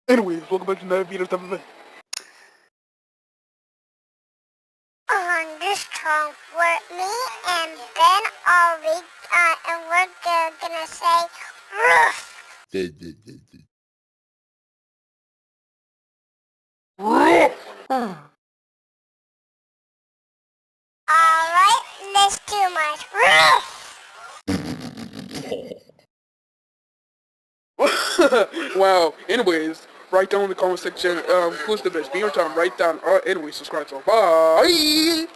Anyways, welcome back to another video. This time for me and Ben are and we're gonna say roof. Alright, let's do my roof. Wow. Anyways, write down in the comment section who's the best beer time. Write down. Anyways, subscribe. So bye.